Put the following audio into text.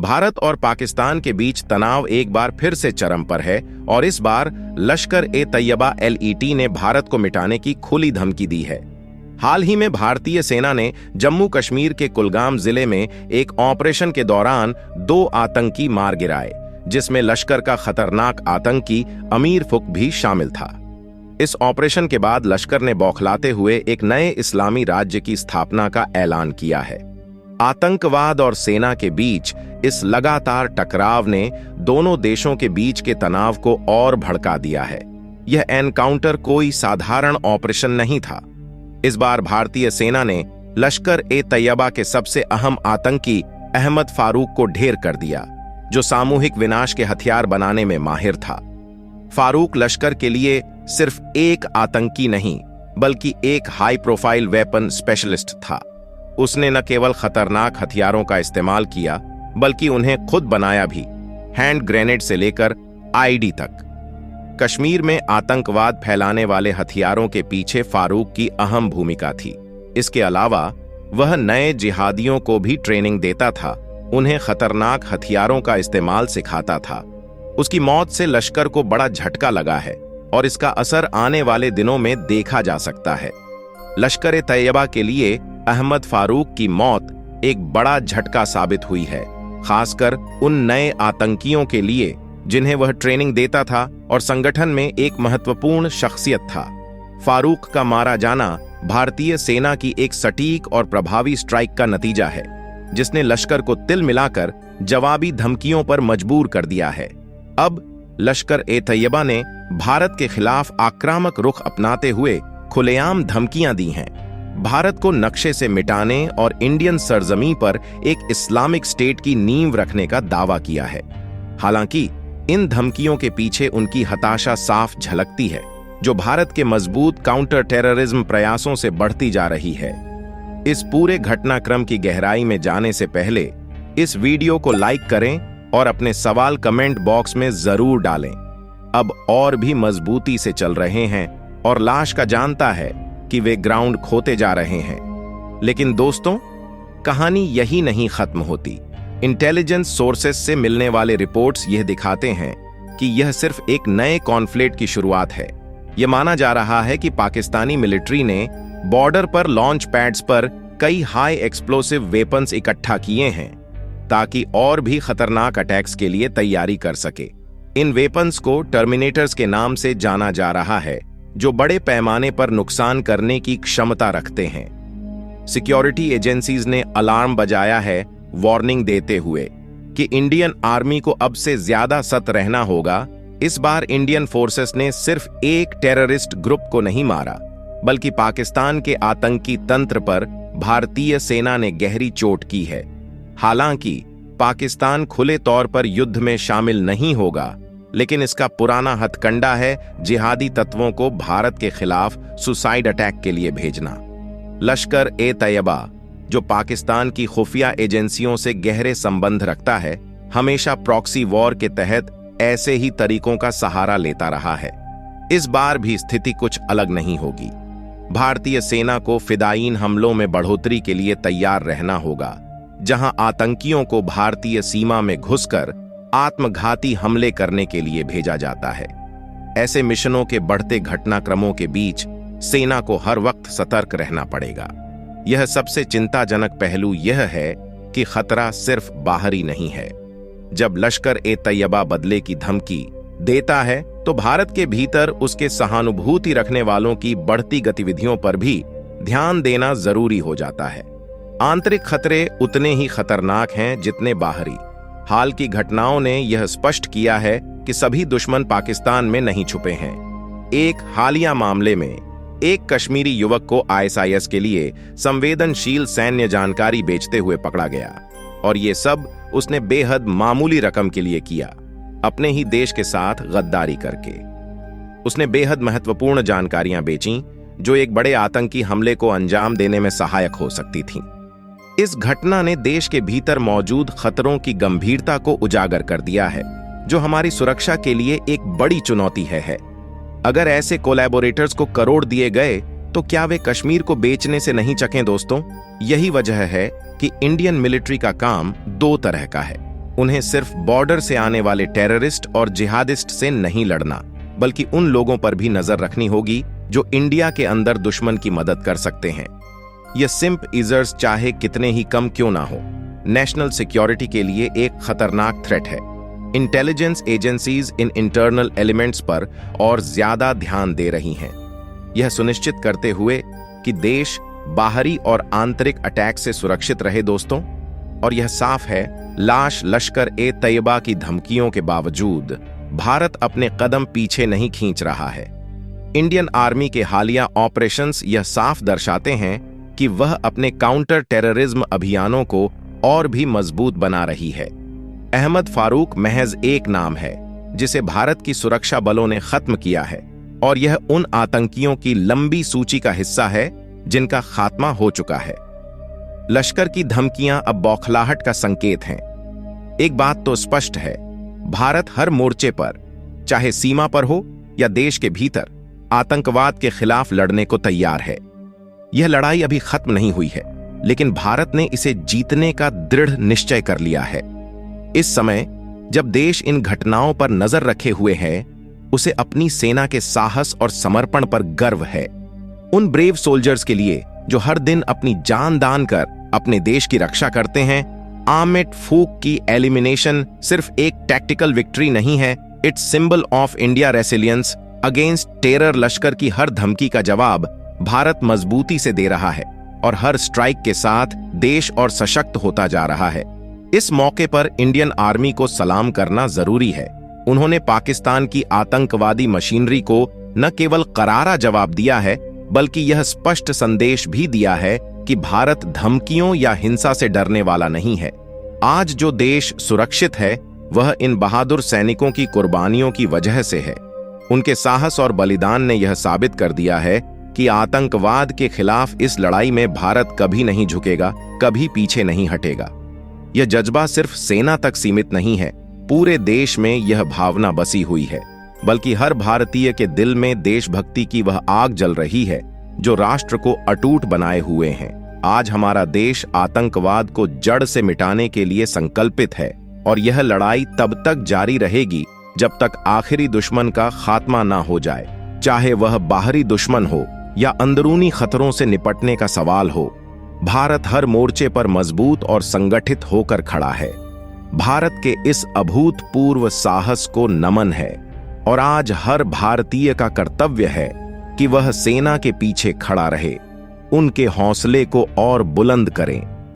भारत और पाकिस्तान के बीच तनाव एक बार फिर से चरम पर है और इस बार लश्कर-ए-तैयबा LET ने भारत को मिटाने की खुली धमकी दी है। हाल ही में भारतीय सेना ने जम्मू कश्मीर के कुलगाम जिले में एक ऑपरेशन के दौरान 2 आतंकी मार गिराए, जिसमें लश्कर का खतरनाक आतंकी अमीर फुक भी शामिल था। इस ऑपरेशन के बाद लश्कर ने बौखलाते हुए एक नए इस्लामी राज्य की स्थापना का ऐलान किया है। आतंकवाद और सेना के बीच इस लगातार टकराव ने दोनों देशों के बीच के तनाव को और भड़का दिया है। यह एनकाउंटर कोई साधारण ऑपरेशन नहीं था। इस बार भारतीय सेना ने लश्कर-ए-तैयबा के सबसे अहम आतंकी अहमद फारूक को ढेर कर दिया, जो सामूहिक विनाश के हथियार बनाने में माहिर था। फारूक लश्कर के लिए सिर्फ एक आतंकी नहीं, बल्कि एक हाई प्रोफाइल वेपन स्पेशलिस्ट था। उसने न केवल खतरनाक हथियारों का इस्तेमाल किया, बल्कि उन्हें खुद बनाया भी, हैंड ग्रेनेड से लेकर IED तक। कश्मीर में आतंकवाद फैलाने वाले हथियारों के पीछे फारूक की अहम भूमिका थी। इसके अलावा वह नए जिहादियों को भी ट्रेनिंग देता था, उन्हें खतरनाक हथियारों का इस्तेमाल सिखाता था। उसकी मौत से लश्कर को बड़ा झटका लगा है और इसका असर आने वाले दिनों में देखा जा सकता है। लश्कर-ए-तैयबा के लिए अहमद फारूक की मौत एक बड़ा झटका साबित हुई है, खासकर उन नए आतंकियों के लिए जिन्हें वह ट्रेनिंग देता था और संगठन में एक महत्वपूर्ण शख्सियत था। फारूक का मारा जाना भारतीय सेना की एक सटीक और प्रभावी स्ट्राइक का नतीजा है, जिसने लश्कर को तिल मिलाकर जवाबी धमकियों पर मजबूर कर दिया है। अब लश्कर-ए-तैयबा ने भारत के खिलाफ आक्रामक रुख अपनाते हुए खुलेआम धमकियां दी हैं। भारत को नक्शे से मिटाने और इंडियन सरजमीं पर एक इस्लामिक स्टेट की नींव रखने का दावा किया है। हालांकि इन धमकियों के पीछे उनकी हताशा साफ झलकती है, जो भारत के मजबूत काउंटर टेररिज्म प्रयासों से बढ़ती जा रही है। इस पूरे घटनाक्रम की गहराई में जाने से पहले इस वीडियो को लाइक करें और अपने सवाल कमेंट बॉक्स में जरूर डालें। अब और भी मजबूती से चल रहे हैं और लाश का जानता है कि वे ग्राउंड खोते जा रहे हैं। लेकिन दोस्तों, कहानी यही नहीं खत्म होती। इंटेलिजेंस सोर्सेस से मिलने वाले रिपोर्ट्स यह दिखाते हैं कि यह सिर्फ एक नए कॉन्फ्लिक्ट की शुरुआत है। यह माना जा रहा है कि पाकिस्तानी मिलिट्री ने बॉर्डर पर लॉन्च पैड्स पर कई हाई एक्सप्लोसिव वेपन्स इकट्ठा किए हैं, ताकि और भी खतरनाक अटैक्स के लिए तैयारी कर सके। इन वेपन्स को टर्मिनेटर्स के नाम से जाना जा रहा है, जो बड़े पैमाने पर नुकसान करने की क्षमता रखते हैं। सिक्योरिटी एजेंसीज ने अलार्म बजाया है, वार्निंग देते हुए कि इंडियन आर्मी को अब से ज्यादा सतर्क रहना होगा। इस बार इंडियन फोर्सेस ने सिर्फ एक टेररिस्ट ग्रुप को नहीं मारा, बल्कि पाकिस्तान के आतंकी तंत्र पर भारतीय सेना ने गहरी चोट की है। हालांकि पाकिस्तान खुले तौर पर युद्ध में शामिल नहीं होगा, लेकिन इसका पुराना हथकंडा है जिहादी तत्वों को भारत के खिलाफ सुसाइड अटैक के लिए भेजना। लश्कर-ए-तैयबा, जो पाकिस्तान की खुफिया एजेंसियों से गहरे संबंध रखता है, हमेशा प्रॉक्सी वॉर के तहत ऐसे ही तरीकों का सहारा लेता रहा है। इस बार भी स्थिति कुछ अलग नहीं होगी। भारतीय सेना को फिदायीन हमलों में बढ़ोतरी के लिए तैयार रहना होगा, जहां आतंकियों को भारतीय सीमा में घुसकर आत्मघाती हमले करने के लिए भेजा जाता है। ऐसे मिशनों के बढ़ते घटनाक्रमों के बीच सेना को हर वक्त सतर्क रहना पड़ेगा। यह सबसे चिंताजनक पहलू यह है कि खतरा सिर्फ बाहरी नहीं है। जब लश्कर-ए-तैयबा बदले की धमकी देता है, तो भारत के भीतर उसके सहानुभूति रखने वालों की बढ़ती गतिविधियों पर भी ध्यान देना जरूरी हो जाता है। आंतरिक खतरे उतने ही खतरनाक हैं जितने बाहरी। हाल की घटनाओं ने यह स्पष्ट किया है कि सभी दुश्मन पाकिस्तान में नहीं छुपे हैं। एक हालिया मामले में एक कश्मीरी युवक को ISIS के लिए संवेदनशील सैन्य जानकारी बेचते हुए पकड़ा गया, और ये सब उसने बेहद मामूली रकम के लिए किया, अपने ही देश के साथ गद्दारी करके। उसने बेहद महत्वपूर्ण जानकारियां बेचीं, जो एक बड़े आतंकी हमले को अंजाम देने में सहायक हो सकती थीं। इस घटना ने देश के भीतर मौजूद खतरों की गंभीरता को उजागर कर दिया है, जो हमारी सुरक्षा के लिए एक बड़ी चुनौती है। अगर ऐसे कोलैबोरेटर्स को करोड़ दिए गए, तो क्या वे कश्मीर को बेचने से नहीं चकें दोस्तों? यही वजह है कि इंडियन मिलिट्री का काम दो तरह का है। उन्हें सिर्फ बॉर्डर से आने वाले टेररिस्ट और जिहादिस्ट से नहीं लड़ना, बल्कि उन लोगों पर भी नजर रखनी होगी जो इंडिया के अंदर दुश्मन की मदद कर सकते हैं। ये सिंपैथाइजर्स चाहे कितने ही कम क्यों ना हो, नेशनल सिक्योरिटी के लिए एक खतरनाक थ्रेट है। Intelligence agencies in internal elements पर और ज्यादा ध्यान दे रही हैं, यह सुनिश्चित करते हुए कि देश बाहरी और आंतरिक अटैक से सुरक्षित रहे दोस्तों। और यह साफ है, लश्कर-ए-तैयबा की धमकियों के बावजूद भारत अपने कदम पीछे नहीं खींच रहा है। इंडियन आर्मी के हालिया ऑपरेशंस यह साफ दर्शाते हैं कि वह अपने काउंटर टेररिज्म अभियानों को और भी मजबूत बना रही है। अहमद फारूक महज एक नाम है जिसे भारत की सुरक्षा बलों ने खत्म किया है, और यह उन आतंकियों की लंबी सूची का हिस्सा है जिनका खात्मा हो चुका है। लश्कर की धमकियां अब बौखलाहट का संकेत हैं। एक बात तो स्पष्ट है, भारत हर मोर्चे पर, चाहे सीमा पर हो या देश के भीतर, आतंकवाद के खिलाफ लड़ने को तैयार है। यह लड़ाई अभी खत्म नहीं हुई है, लेकिन भारत ने इसे जीतने का दृढ़ निश्चय कर लिया है। इस समय जब देश इन घटनाओं पर नजर रखे हुए है, उसे अपनी सेना के साहस और समर्पण पर गर्व है। उन ब्रेव सोल्जर्स के लिए जो हर दिन अपनी जान दान कर अपने देश की रक्षा करते हैं। आमिट फूक की एलिमिनेशन सिर्फ एक टैक्टिकल विक्ट्री नहीं है, it's symbol of India resilience against terror. लश्कर की हर धमकी का जवाब भारत मजबूती से दे रहा है, और हर स्ट्राइक के साथ देश और सशक्त होता जा रहा है। इस मौके पर इंडियन आर्मी को सलाम करना जरूरी है। उन्होंने पाकिस्तान की आतंकवादी मशीनरी को न केवल करारा जवाब दिया है, बल्कि यह स्पष्ट संदेश भी दिया है कि भारत धमकियों या हिंसा से डरने वाला नहीं है। आज जो देश सुरक्षित है, वह इन बहादुर सैनिकों की कुर्बानियों की वजह से है। उनके साहस और बलिदान ने यह साबित कर दिया है कि आतंकवाद के खिलाफ इस लड़ाई में भारत कभी नहीं झुकेगा, कभी पीछे नहीं हटेगा। यह जज्बा सिर्फ सेना तक सीमित नहीं है, पूरे देश में यह भावना बसी हुई है, बल्कि हर भारतीय के दिल में देशभक्ति की वह आग जल रही है जो राष्ट्र को अटूट बनाए हुए हैं। आज हमारा देश आतंकवाद को जड़ से मिटाने के लिए संकल्पित है, और यह लड़ाई तब तक जारी रहेगी जब तक आखिरी दुश्मन का खात्मा ना हो जाए, चाहे वह बाहरी दुश्मन हो या अंदरूनी खतरों से निपटने का सवाल हो। भारत हर मोर्चे पर मजबूत और संगठित होकर खड़ा है। भारत के इस अभूतपूर्व साहस को नमन है, और आज हर भारतीय का कर्तव्य है कि वह सेना के पीछे खड़ा रहे, उनके हौसले को और बुलंद करें,